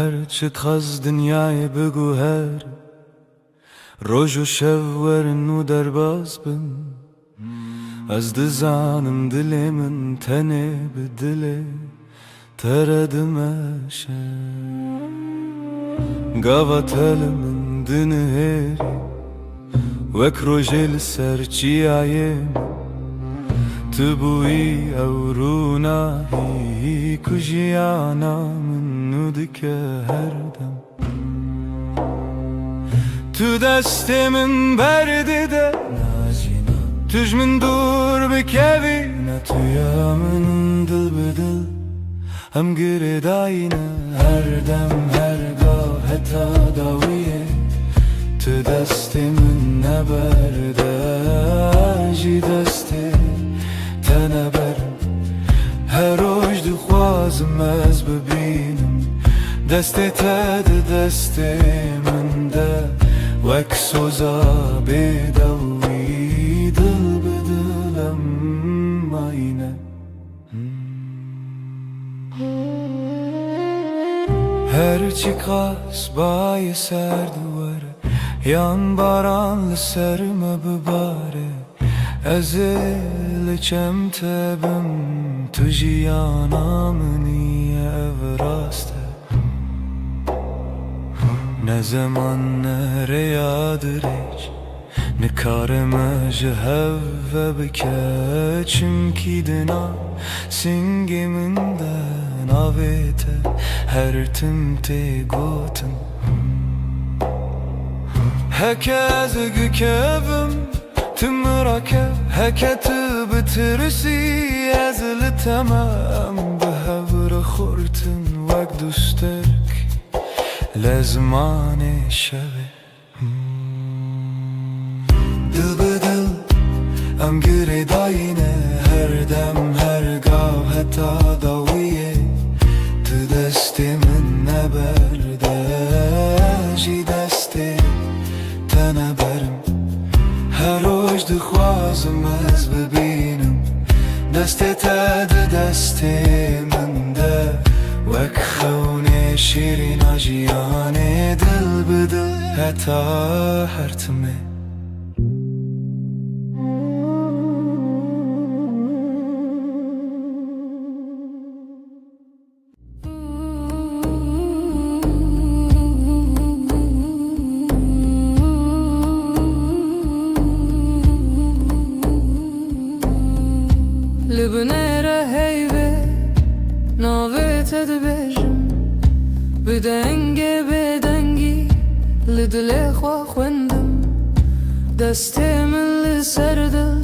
هرچه خز دنیای بگو هر روز و شب ورن و درباز بن از دزانم دل من تنه به دل تردمشه قاوة من دنهري وك روجل سرچي عيم تبوي اورونا هي كجيانا من ندك هردم تو دست من برده ده تج من دور بكوي نتويا من دل بدل هم گرداینه هر دم هرگاه حتی داویه تو دست من نبرده جی دست تنبرم هر روز دخوازم از ببینم دست تد دست من ده وک سوزا بدوی دل بدلم آینه هرچی قاس بای سر دواره yan baranlı serme bibare ezil çemtebim tujiyana niye evraste ne zaman nereyadır hiç ne kareme jehve bike çünkü dina singiminden avete her timte gotum هكذا كيفم تمركب هكذا بترسي ازل تمام بهبر خورتن وقت دوستك لزمان شبه دل بدل ام گره داینه هر دم هرگاه حتی داویه تو دست من نبرده جی دست تنبرم هر روز دخوازم از ببینم دست تد دست من ده وک خونه شیرین آجیانه دل بدل حتی هرتمه لبنيرة هيبة ناويت دبجم بدنگي بدنگي لدلي خوا خوندم دستي من لسردل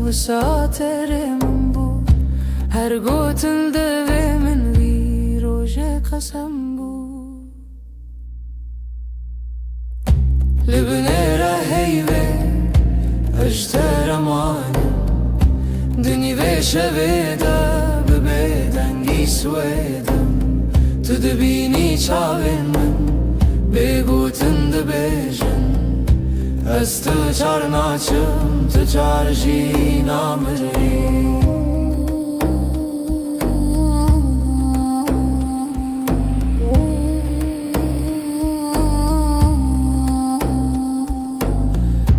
وساتر من بو هر قوتل دوي من وي روجه قسم بو لبنيرة هيبة اجتر امانم دنی و شویده ببیدنگی سویدم تو دبینی چاوین من بگوتن دبیجن از تو چار ناچم تو چار جی نامری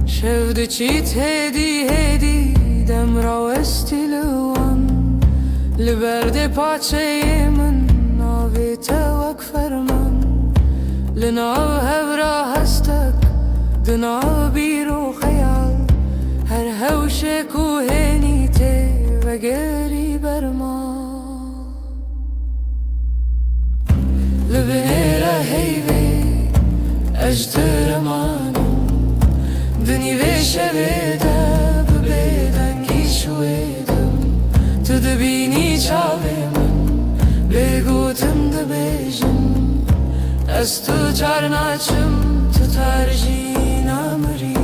شفده چیت هدی هدی دم راوستی لوان لبرد پاچه من ناویت وک فرمان لناو هورا هستک دناو بیرو خیال هر هوش کوهنی ته و گری برما لبنیره هیوی اجتر مانم دنی و شویده شویدم تو دبینی چاوی من بگوتم دبیجم از تو چار ناچم تو ترجی نامری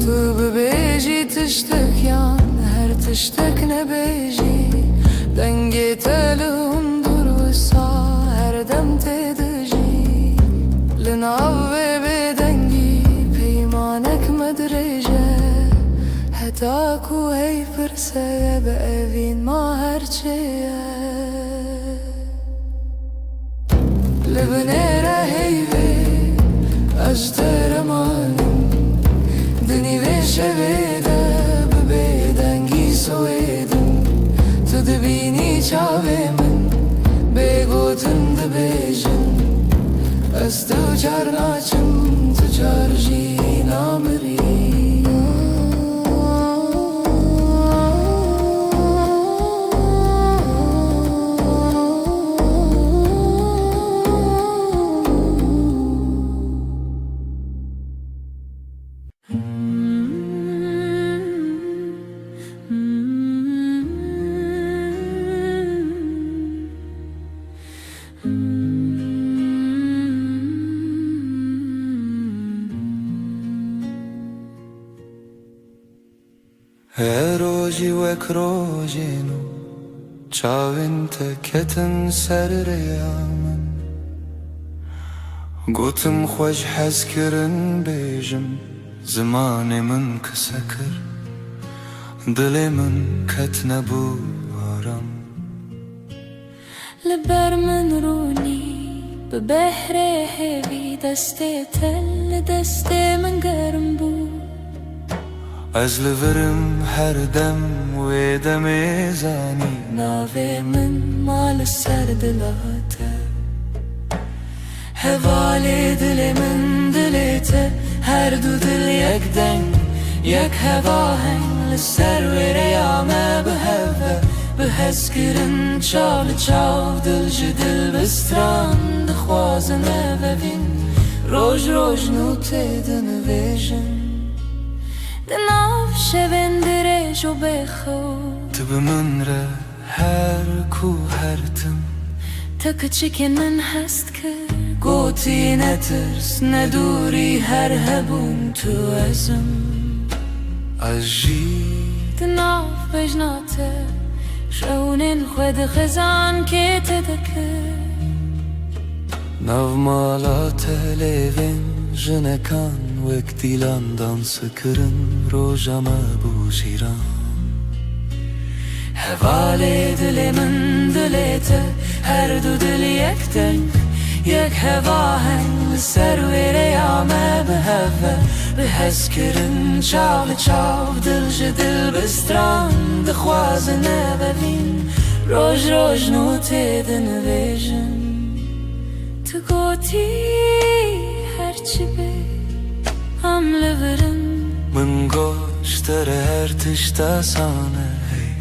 تو ببیجی تشتک یان هر تشتک نبیجی دنگی تلوم دور وسا هر دم تدجی لناو بدنگی پیمان تاکو هی پرسه به اوین ما هرچیه لبنیره هیوی اجتر مانم دنی ویشه ویده ببیدنگی سویدم تو دبینی چاوی من بگوتن دبیجن از تو چار ناچم تو چار جی نامری روزی وک روزینو چاوین تکتن سر ریامن گوتم خوش حس کرن بیجم زمان من کسکر دل من کت نبو آرام لبر من رونی به بحر هوی دست تل دست من گرم بود از لورم هر دم و دم زانی ناوی من مال سر دلاته هوال دل من دلته هر دو دل یک دنگ یک هوا هنگ لسر و ریامه به هوا به حس کرن چال چاو دل جدل بستران دخوازنه و بین روش روش نوته دنویجن دناف شبن درج و بخو تو به من ره هر کو هر تم تا کچکن من هست که گوتی نترس ندوری هر هبون تو ازم اجی دناف بجناته شونین خود خزان که تدکه ناو مالات لیوین جنکان وک دیلان دانس کرن روژم بو جیران هوال دل من دلته هر دو دل یک دنگ یک هوا هنگ سر و ریامه به هوا به حس کرن چاو چاو دل جدل بستران دخوازنه ببین روش روش نوته دنویجن تو گوتی هرچی بی هم لورم من گوشتر هر تشتا سانه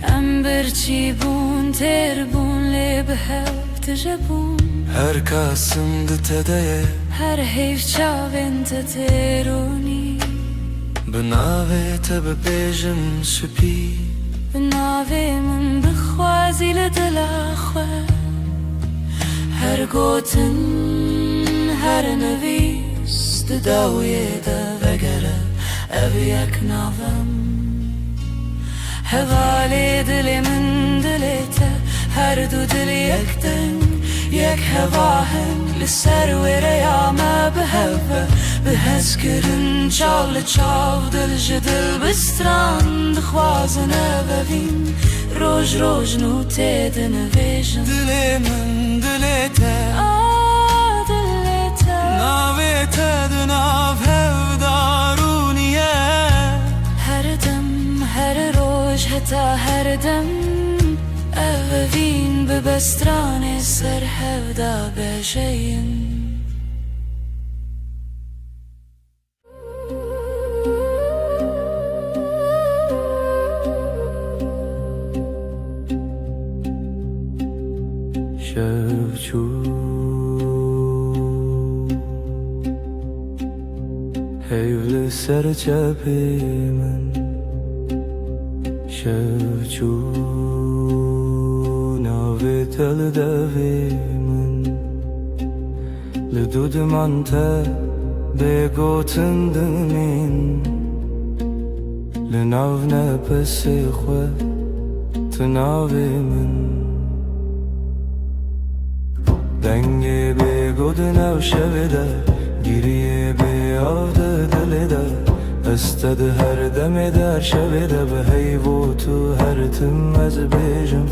ام برچی بون تر بون لی به هف تجبون هر کاسم دتده هر حیف چاوین تترونی بناوه تب بیجم سپی بناوه من بخوازی لدل خواه هر گوتن هر نویس داویه دا وگره او یک ناوم هوال دل من دلته هر دو دل یک دنگ یک هوا هنگ لسر و ریامه به هوا به حس کرن چال چاو دل جدل بستران دخوازنه ببین روش روش نوته دنویجن دل من دلته دلته ناوه تدناو هف دارونیه هر دم هر روش حتا هر دم اوین به بستران سر هفدا بجین شفچو هیول سر چپی من شفچو ناوی تل دوی من لدود من تا بگوتن دمین لناو نپسی خواه تناوی من دنگی بگود نو شویده گیریه بیاده دلیده استد هر دم در شب ده به هیو تو هر تم از بیجم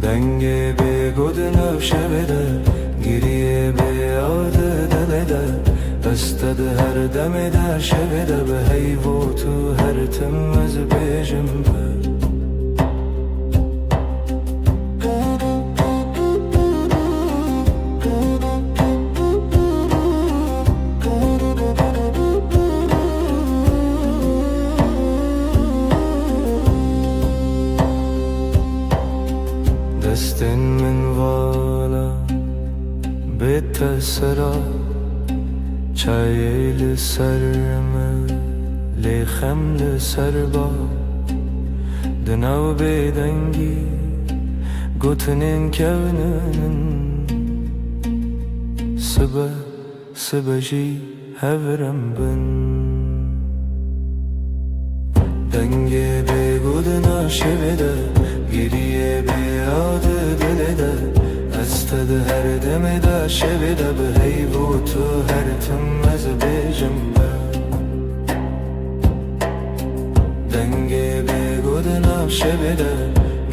دنگ به گود نو شب ده گریه به یاد دل ده استد هر دم در شب ده به هیو تو هر تم از بیجم دستن من والا بتسرا چای لسرم لخم لسربا دناو بدنگی گوتنین کونن سبجی هورم بن دنگه به گودنا شبده گریه به یاد دل ده استد هر دم ده شب ده به هیو تو هر تم از بیجم دنگه به گودنا شبده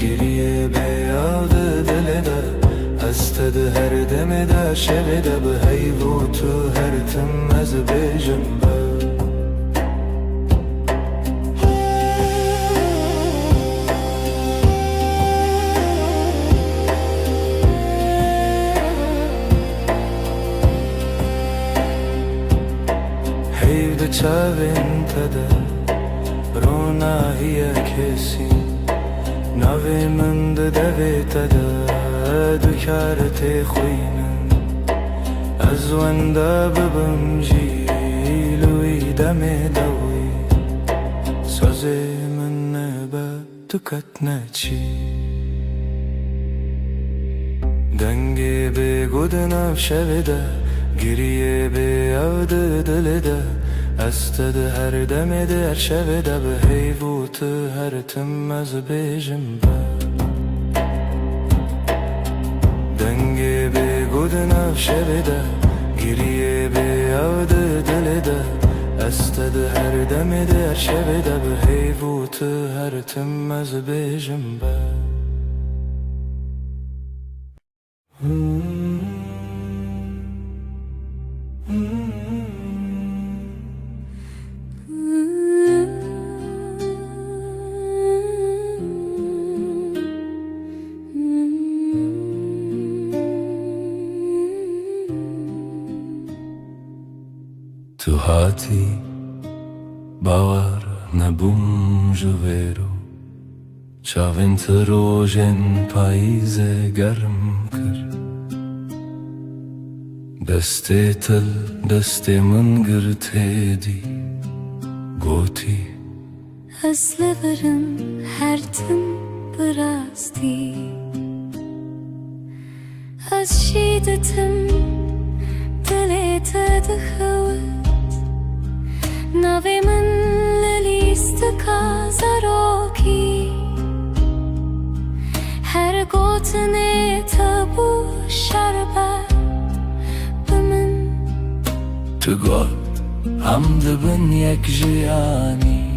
گریه به یاد دل ده استد هر دم ده شب ده به هیو تو هر تم از بیجم چاوین تده رونا هی کسی نوی من ده دوی تده دکارت خوینن از ونده ببم جیلوی دم دوی سازی من نبا دکت نچی دنگی به گودنم شویده گریه به یاد دل ده استد هر دم در شب ده به هیو تو هر تم از بیجم دنگی به گودنا شب ده گریه به یاد دل ده استد هر دم در شب ده به هیو تو هر تم از بیجم تو هاتی باور نبوم جویرو چاوین تروژن پاییز گرم کر دسته تل دسته من گرته دی گوتی از لبرم هر تن براستی از شیدتم دلت دخوت نوی من للیست کازاروکی هر گوتنه تبو شربت بمن تو گل هم دبن یک جیانی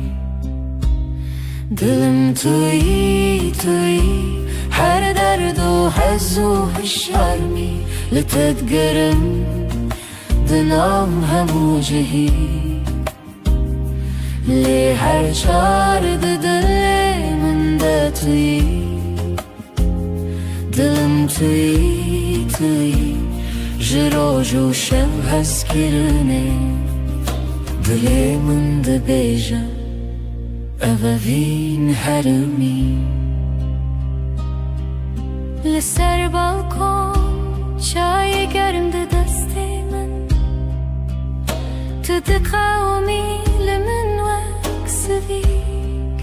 دلم توی هر درد و حز و هشارمی لتدگرم دلم همو جهی لی هر چار دل من ده توی دلم توی جرو جو شب هست کرنه دل من ده بیجا اووین هرمی لسر بالکن چای گرم ده دست من تو ده قومی لمن وکسویک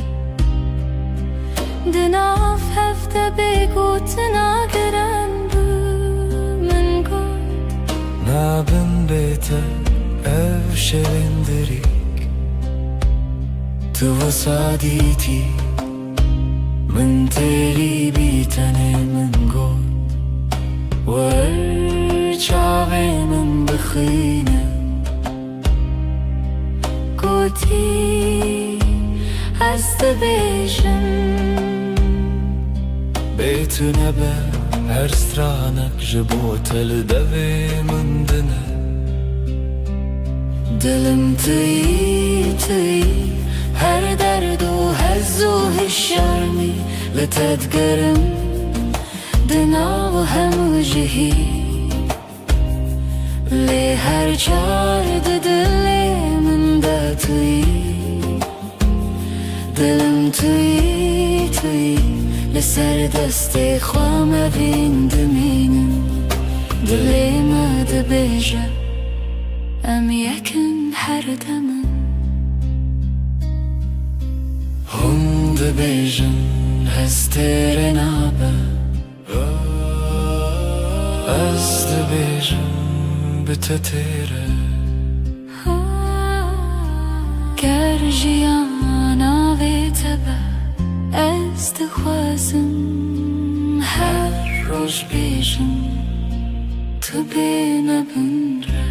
دناف هفته بگو تناگرن بو من گل نابن بیته او شوندریک تو وسادیتی من تیری بیتنه من گل ور چاوی من بخینه ez dibêjim Bêtune be her stranek ji bo te li devê min dine Dilim tîyî tîyî her derd û hez û hişyarî li te digerim di nav hemû jihî lê her car di dilê min de tûyî Dilim tûyî tûyî li ser destê xwe me bîn dimînim Dilê me dibêje em yekin her demin Hûn dibêjin ez têrê nabe Ez dibêjim bi te têre Ger jiyana vê te be ez dixwazim her roj bêjim tu bêne bin re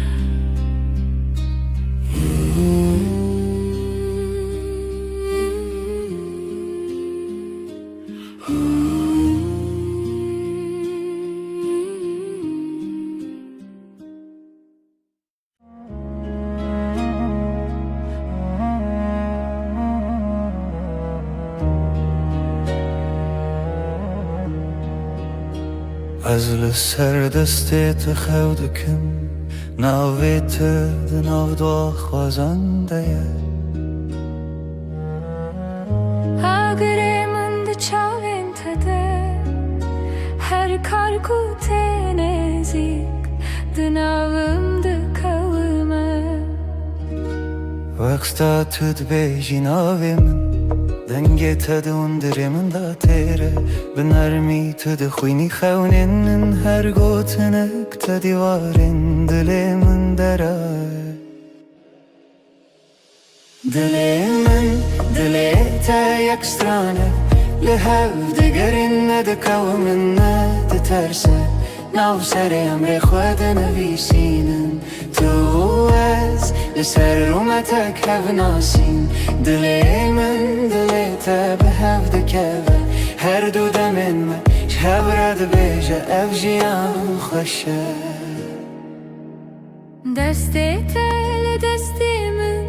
Ez li ser destê te xew dikim Navê te di nav dua xwazan de ye Agirê min di çavên te de her kar ku tê nêzik di navim dikewime Wexta tu dibêjî navê min Dengê te di hundirê min da têre Bi nermî tu dixwînî xewnên min Her gotinek te dîwarên dilê min deraye Dilê min, dilê te yek strane Li hev digerîn ne dikewmin ne diterse Nav serê emrê xwe dinivîsînin Tu ez li ser rûmetek hev nasîn Dilê min, dilê te bi hev dikeve Her du demên me ji hev re dibêje Ev jiyan xweş e Destê te li destê min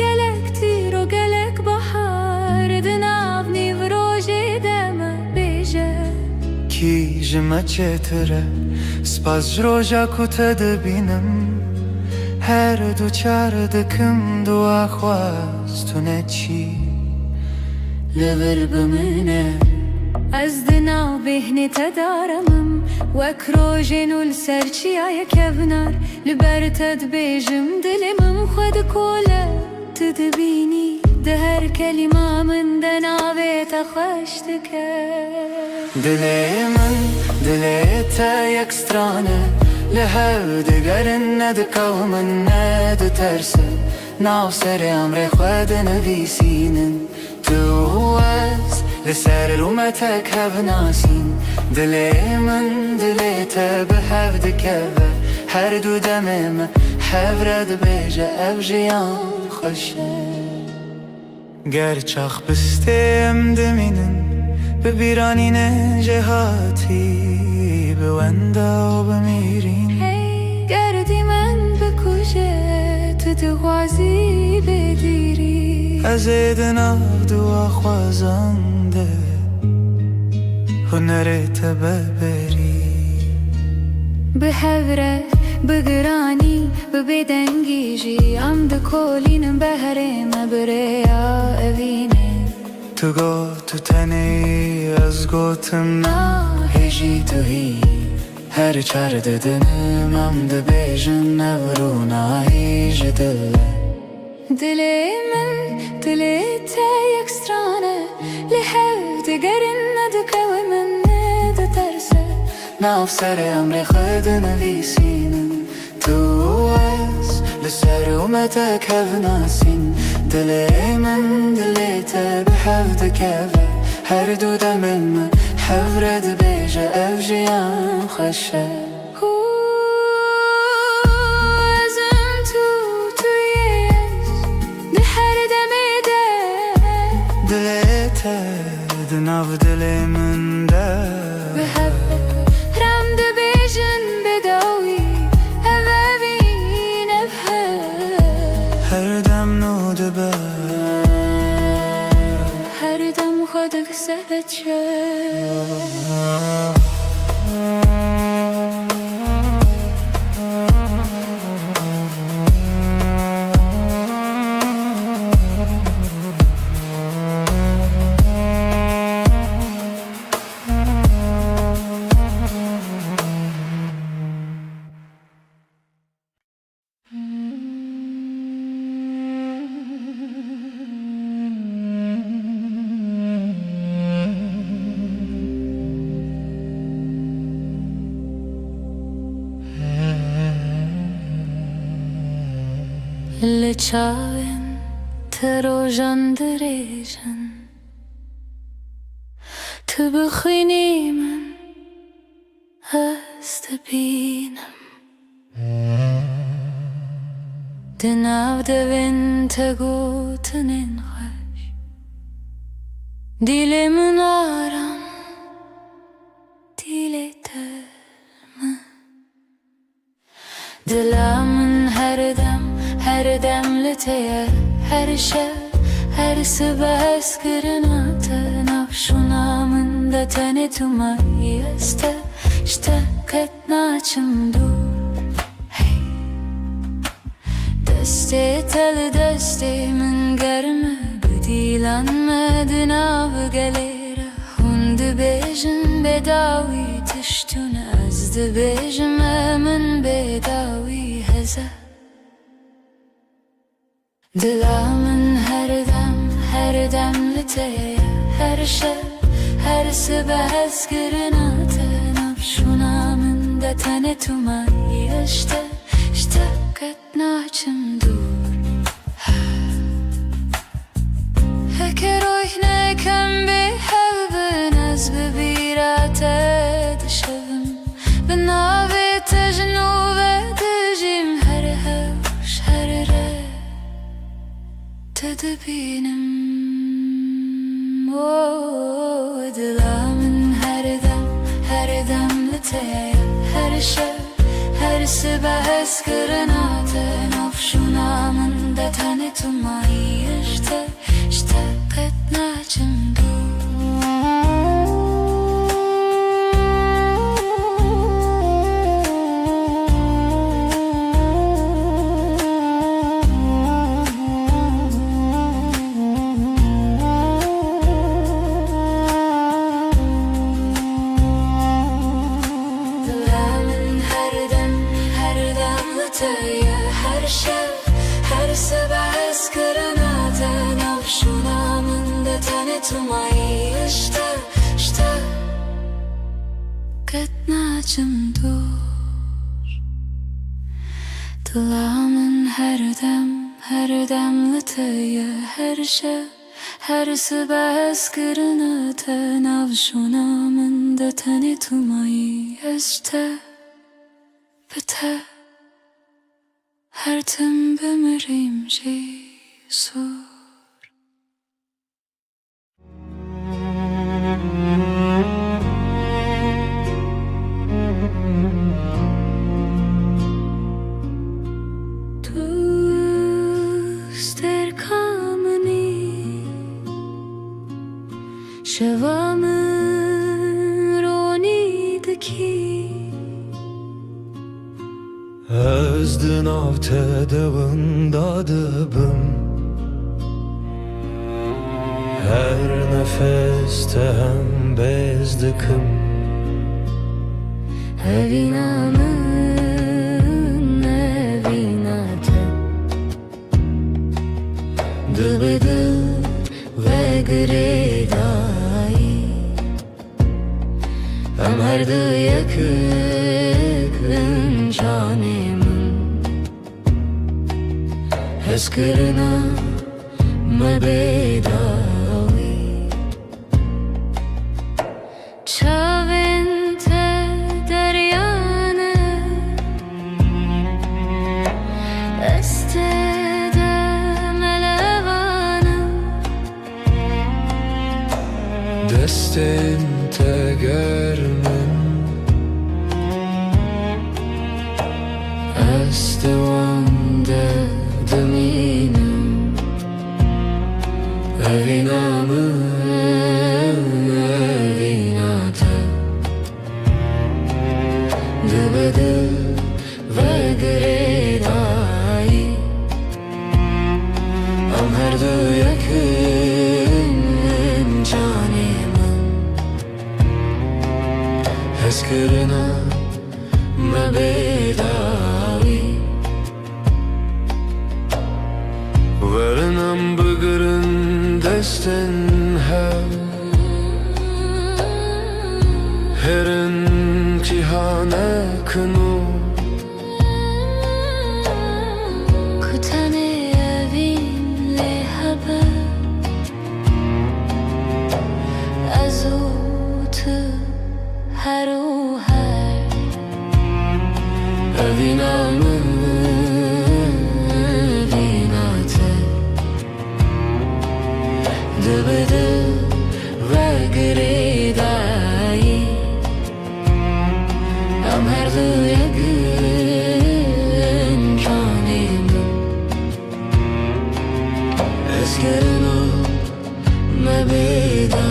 gelek tîr û gelek bihar di nav nîv rojê de me bêje Kî ji me çêtir e Spas ji roja ku te dibînim Her du çar dikim dua xwaz tu ne çî Li vir bimîne Ez di nav bêhnê te daramim Wek rojên û li ser çiyayê kevnar Li ber te dibêjim dilê min xwe dikole Tu dibînî di her kelîma min de navê te xweş dike Dilê min, dilê te yek strane Li hev digerin ne dikewmin ne diterse Nav serê emrê xwe dinivîsînin Tu ez li ser rûmetek hev nasîn Dilê min, dilê te bi hev dikeve Her du demê me hev re dibêje Ev jiyan xweş e Ger çax bistê em dimînin Bi bîranînê jêhatî Bi wenda û bimîrîn Hey gerdî min bikuje Tu dixwazî bêdîrî Ez ê di nav dua xwazan de Hunerê te beberî Bi hev re, bi giranî, bi bêdengî jî Em dikolînin beherê me bi rêya evînê Tu got tu tenê ez gotim na Hêjî tu hî Her çar didinim em dibêjin ev rûnayî ji dil e Dilê min, dilê te yek strane Li hev digerin ne dikewmin ne diterse Nav serê emrê xwe dinivîsînin Tu ez li ser rûmetek hev nasîn Dilê min, dilê te bi hev dikeve Her du demên me hev re dibêje Ev jiyan xweş e nav dilimin de بحبك رمد بيجن بداوي أبابين أبهر her dem nude be هر دم خودك سبت اللي تشاوين تروجن دريجن تبخيني من استبينم دناو دوين تقوتنين خش ديلي منارم ديلي ترم دلا من her demleteye, her şey, her sabah eskirnate nafşunamında tane tumayı este, işte ketnaçım dur, hey. Deste tel deste min germe, bedilanme nav gelere, hundu bejin bedavi tiştun azdı bejime min bedavi heze. Dilamın her demleteye, her şey, her sabah eskirnate nafşunamında tane tumayı işte ketnaçım dur. Heker oyne kem bi hevben az bebirate dışavım benavi tejnu ve dejim her hevş her re tedbinim o dilamın her demleteye her şey her sabah eskirnate nafşunamında tane tumayı işte ketnaçım her şey, her sabah eskirnate nafşunamında tane tumayı işte ketnaçım dur. Dilamın her demleteye her şey, her sabah eskirnate nafşunamında tane tumayı işte bete. Her tim bemirim Jesus. Tuster kameni şevamın ronideki Özdün av tedavında dıbım Her nefeste hem bezdıkım Evinamın evinate Dıbıdı ve gredai Ömerdi yakın canemin Eskirina mebedavi Çavente deryane Estede melevana Deste دست وانده دمینم Evinamı evinate Dıbıdı ve gredai Am her du yakın canımın Heskırına mebedavi Varınam bıgırın desten her imtihane kını Kutane evinle haber Azutu her o her Evinamı evinate Dıbıdı ve gredai Am her du yakın canımın Eskırına mebedavi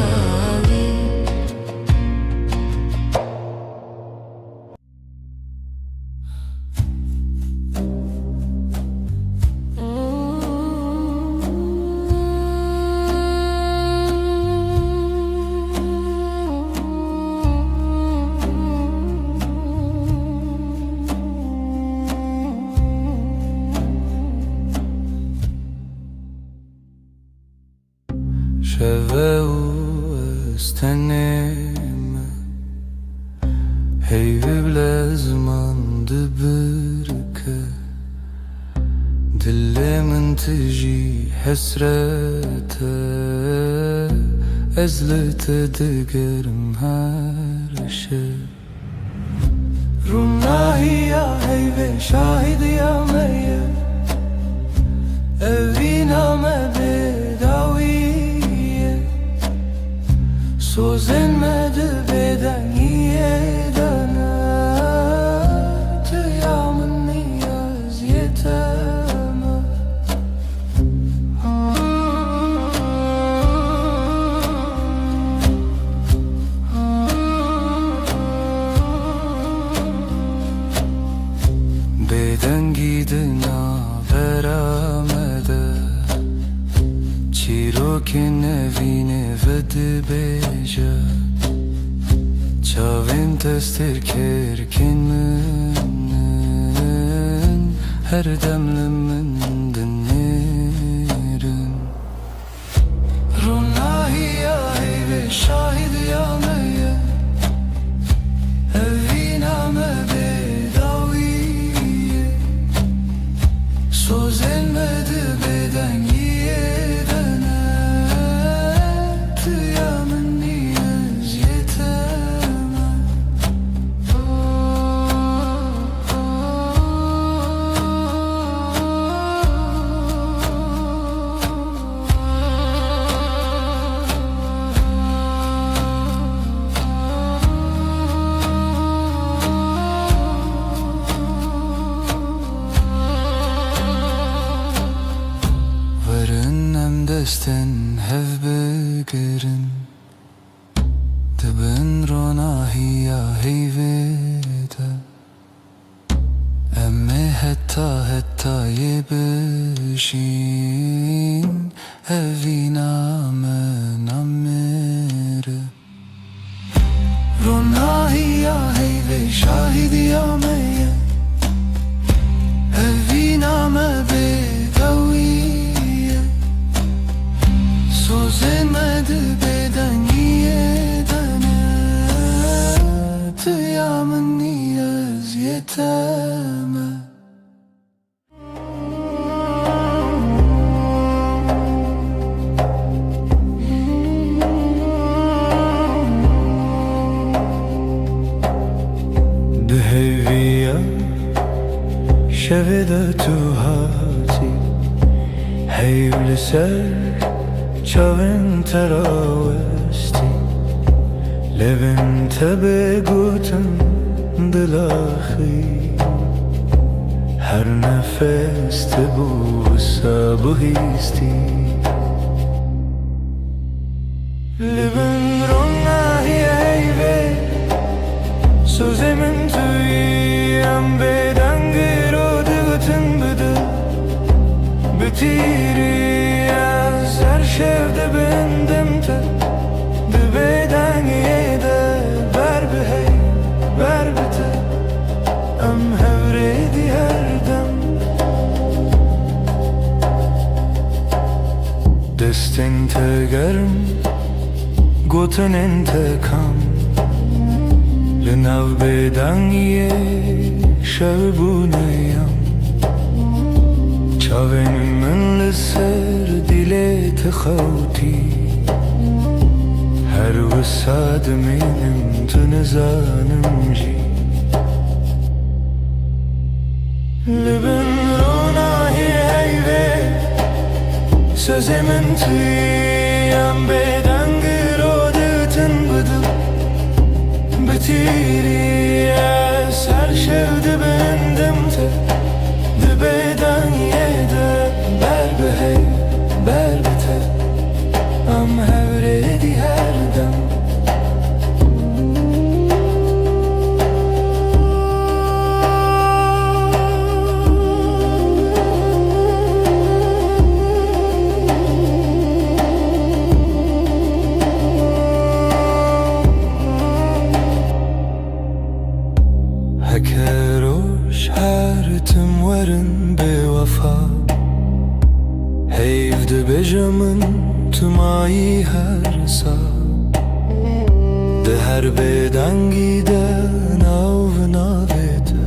شوه استنم هی بلازمان دبرکه دلمن تجي حسرته ازلت دقرم هر شب رمناهي يا هيبة شاهد يا مية evina me bedaviye Sözlenmedi beden yedene Tıyamın niyaz yeteme Beden gidina veramede Çirokin evine vedi beja Çavim testir kerkin münnen Her demlimin dinlerim Runahi ya heyve şahid ya meye Evina me bedaviye Söz elmedi beden yedene Tıyamın niyaz yeteme desten hev begerin Dibin ronahi ya heyvede Emme hetta yebişin Evina men amere Ronahi ya heyve şahidi ya meye Evina me bedaviye Sözlenmedi beden yedene Tıyamın niyaz yeteme Dheviya şevede tu hati Heyvli ser Çavin teravesti Levin tebe gutun dilahi her nefeste bu sabı histi Libin rona hiyeyve Sözemin tüyem bedengir o dıgıtın bıdı Bitiri az her şevde bendimte Dıbeden yede ber bihey ber bite Em hevredi her dem Destin tegerim Gotun intikam Linav beden ye şevbuneyam Çaven min lisser dile tıxavti Her vısad minim tınızanım ji Libin rona heyve Sözemin tüyem beden Bitiri eser şevdi bendimte Dibeden yede ber bihey ber bite Am hevredi her dem Hekeroş her tüm varın bevafa Heyvde bejamın tüm ayı her sa De her beden giden av navete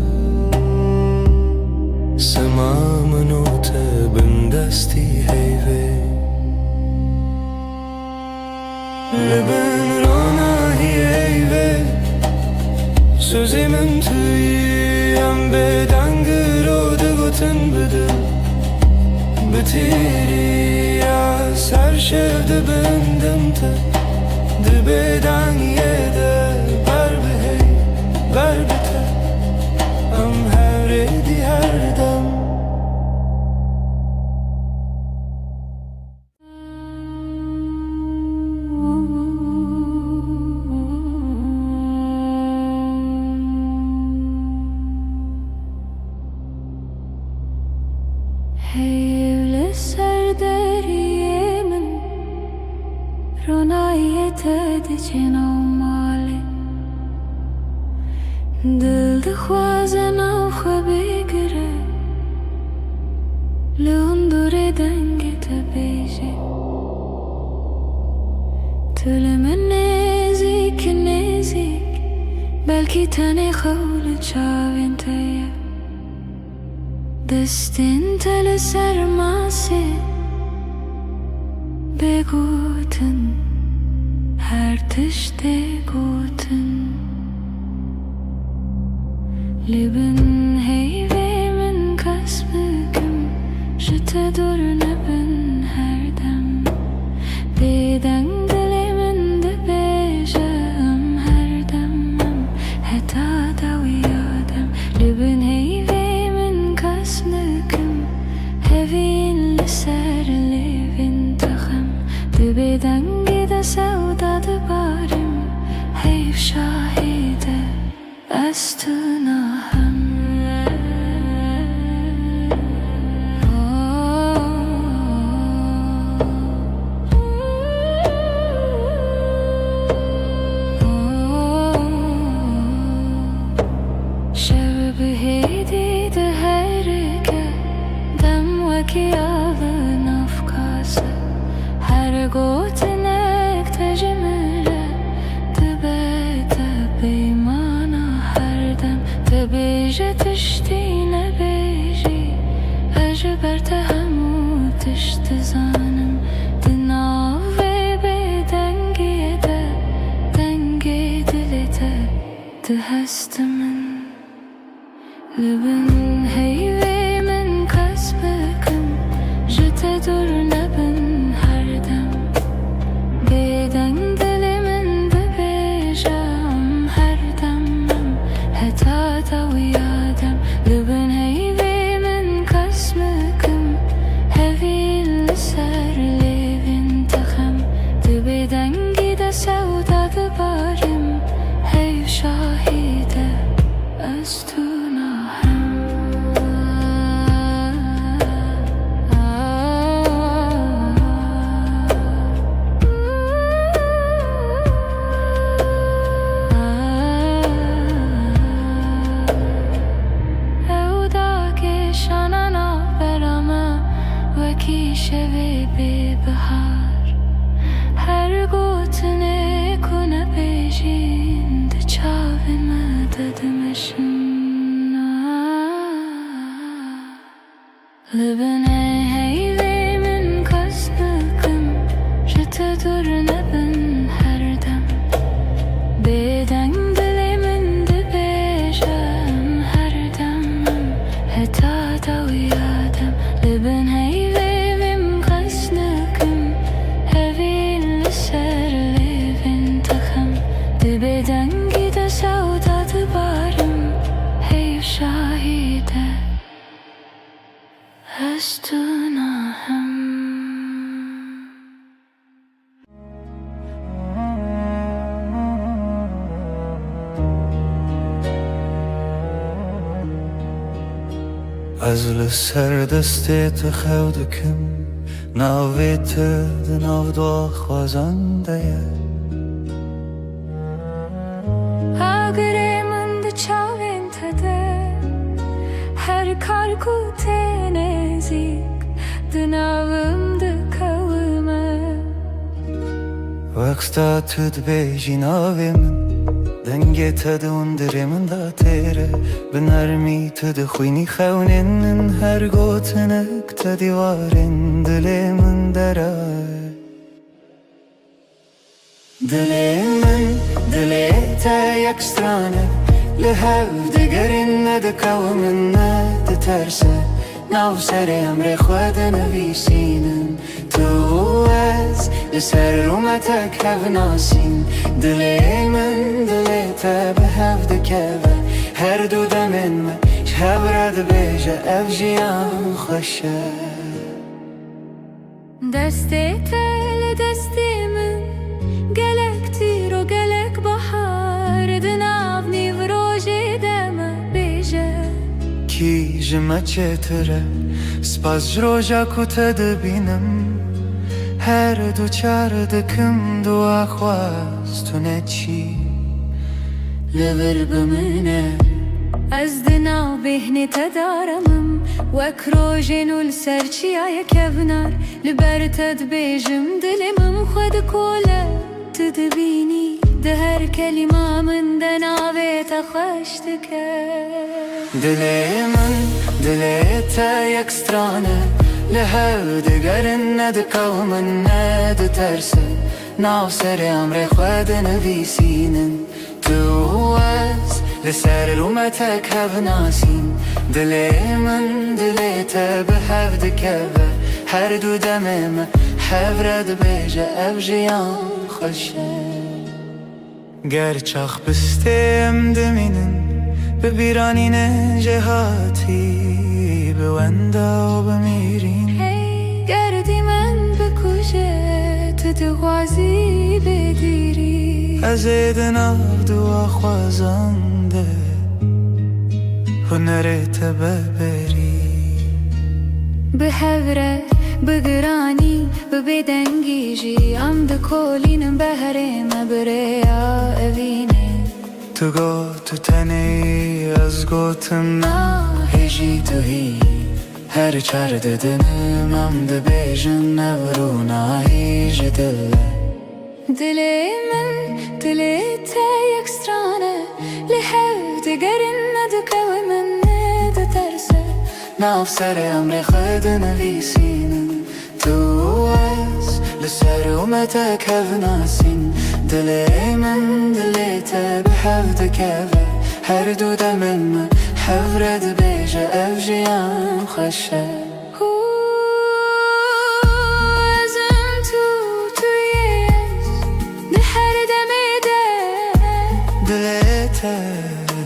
Semamın o tebin desti heyve Libin rona heyve Sözemin tüyem bedengir o dıgıtın bıdı Bitiri az her şevde bendimte Dibeden yede ber bihey ber bite Am hevredi her dem Heyvli serderiyemin Ronayet edicin avmali Dil dixwazin av xwe bigire Li hundurê dengê te bêje Tu li min nêzik nêzik Belkî tenê xew li çavên te ye Destin tele sermase Begotin her tişte gotin Libin heyvemin kasbıkım Jete dur nebin her dem Beden dilimin de bejem her demem Heta da uyadem Libin heyvemin kasbıkım Hevin liser livin takham Dibeden gide sevda dibarim Heyv şahide Estunaham Şev biheydi de herike Dem veki alın afkası Her gotinek tecmile Dibete beymana her dem Tebije tiştine beji Ejber tehemu tişti zanım Dinav ve bedengiye de Denge dilete Dihestimin Libin heyvemin kasbıkım Jete dur nebin her dem Beden dilimin de bejem her demem Heta da uyadem Libin کی شوی به بهار هر گوتنه کنه بیجین ده چاوی مددمشن لبنه هیوی من کس نکم جت دور نبن هر دم بدن دلی من ده بیجم هر دمم هتا دو یادم لبن هیوی من کس نکم هوی لسر لیوین تخم ده بدن گیده سودا ده بارم هیو شاهیده از تو ناهم از لسر دستت خودکم ناویت دناو دو خوازنده اگره من ده چاوین تده هر کار کوته نزیک دناوم ده کومه وقتا تد بیجی ناوی من دنگی تد اندره من دا تیره بنرمی تد خوینی خونین هر گوتنک تدیوارین دلی من دره دلی من دلی تا یک سترانه لهو دگرین ندکو من ندترسه ناو سر امر خود نویسینن تو از لسر رومتک هف ناسین دلی من دلی تا به هف دکوه هر دو دمن ما شهب رد بیجه اف جیان خوشه دستی تل دستی من گلک تیر و گلک بحار دناو نیو روژی دم بیجه کی جمع چتره سپاس جروجا کتا دبینم هر دو چار دکم دو اخواستونه چی لبر بمنه از دناو بهنی تدارمم وک روژینو لسرچی آیا کبنار لبر تد بیجم دلمم خود کوله تدبینی ده هر کلمه من دناوی تخشتکه دلی من دلی تا یک سترانه لهو دگرن ندکو من ندترسه ناو سر امر خود نویسینن تو از لسر رومتک هف ناسین دلی من دلی تا به هف دکوه هر دو دمم هف رد بیجه اف جیان خوشه گر چاخ بستیم دمینن ببیرانین جهاتی بوندا و بمیرین گردی من بکشه تو دغوازی بگیری از دناو دو خوازنده هنرت ببری به هوره بگرانی ببدنگیجی ام ده کولینم بهره مبریا اوینه تو گو تو تنی از گوتم هجی تو هی هر چار ددنم ام ده بیجن نورو ناهیج دله دلی من دلی تا یک سترانه لحو دگرن ندکو من ندترسه ناو سر امر خود نویسینن تو از لسر اومتک هف ناسین دلی من دلی تا به هف دکوه هر دو دمن من هف رد بیجه اف جیان خوشه ازم تویش ده هر دمیده دلی تا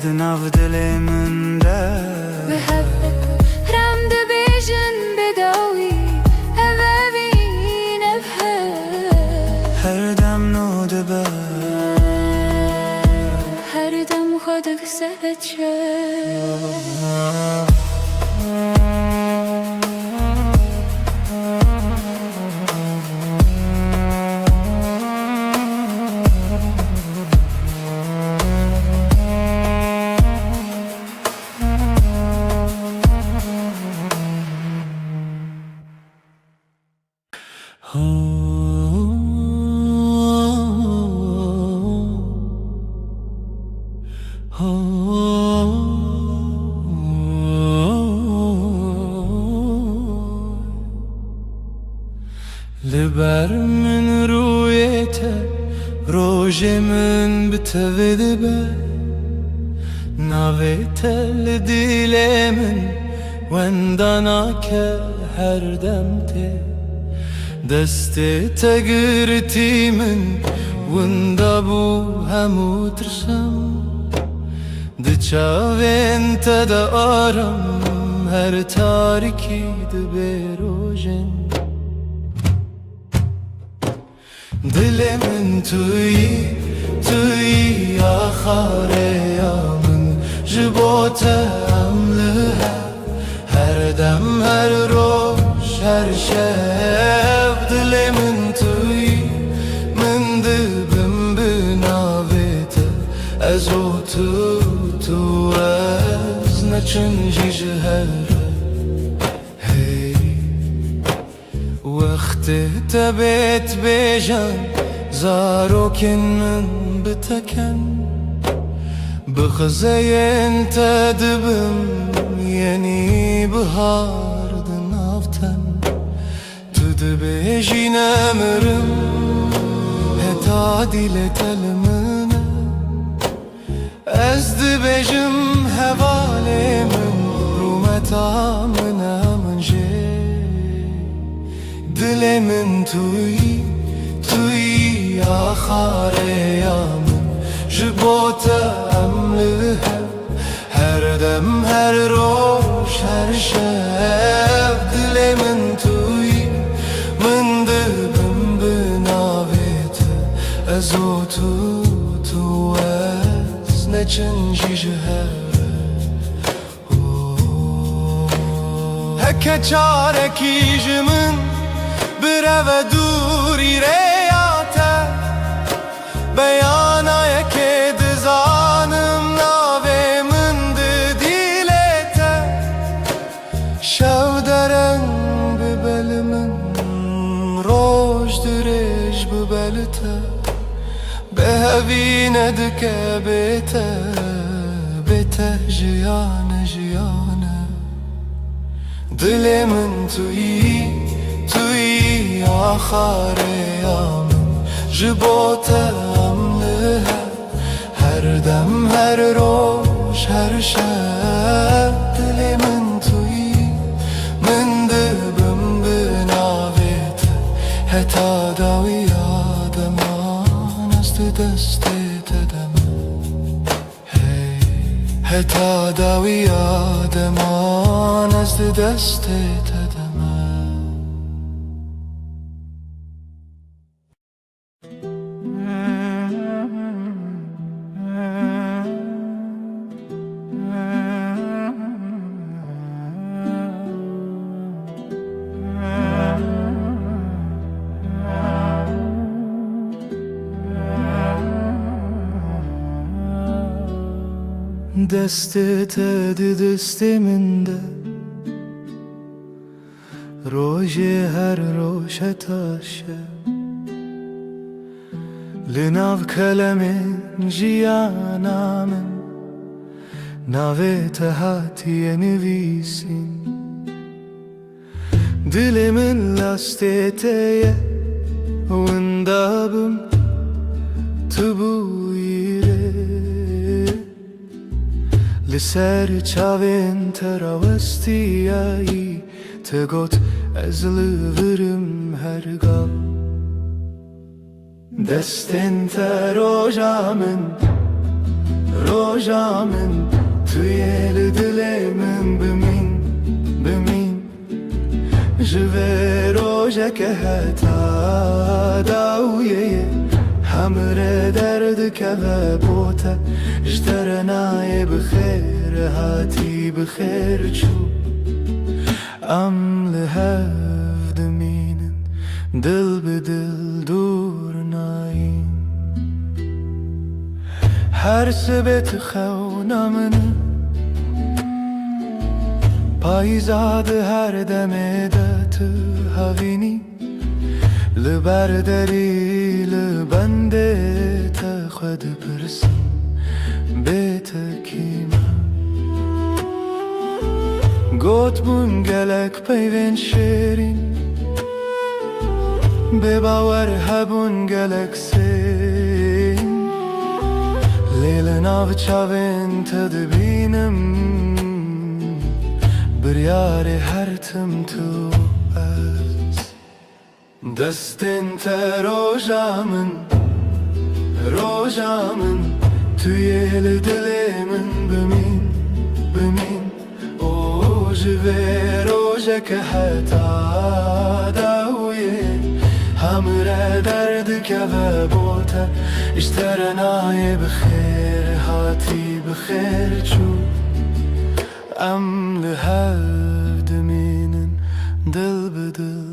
دناو دلی من ده به هف رم ده بیجن بداوی اوین هر دم نو دبه هر دم خودک سبچه لبر من رویته روژه من بتوید به ناویته لدیل من وندانا که هر دمته دست تگرتی من وندا بو همو ترسم دچاوین تدا آرم هر تاریکی دبروژن دل من توی آخر یامن جبوته عمله هر دم هر روز هر شب دل من توی من دبم بناویته از او تو از نچنجی جهره وقت تبت بجان زاروكن من بتكن بخزين تدبم يني بهار دنافتن تدبيجي نمرم هتادي لتلمنا ازدبجم هوالي من رومتا منا من جي دل من توی آخر یامن جبوت عمله هر دم هر روز هر شب دل من توی من دبم بناویت از او تو از نچنجی جهره هکه چارکی جمن برو دوری ریاته بیانای که دزانم ناوی من دیلته شو درنگ ببل من روش درش ببلته به هوی ندکه بیته جیانه دل من توی آخر یامن جبوت عمله هر دم هر روز هر شب دل من توی من دبم بناویت هتا داوی آدمان است دست تدم هتا داوی آدمان است دست تدم دستت دست من ده روژ هر روش تاشه لناو کلم جیانا من ناویت هاتی نویسین دل من لاستیته وندابم تبویره لسر چاوین تراوستیایی تگوت از لورم هرگاه دستن تا روژا من توی دل من بمین جوه روژا که هتا داویه همره درد که بوته جترنای بخیر هاتی بخیر چو ام لهف دمینن دل به دل دور ناین هر سبت خونا من پایزاد هر دمه دت هاوینی لبرداری لبنده تا خود پرسم بیت کیما گوت بون گلک پیوین شیرین بباور هبون گلکسین لیل ناو چاوین تدبینم بریار هر تم تو از دستین تا روژامن توی دل من بمین او جوه روژه که حتا داویه همراه درد که و بوته اشترنای بخیر هاتی بخیر چو ام لهف دمینن دل بدل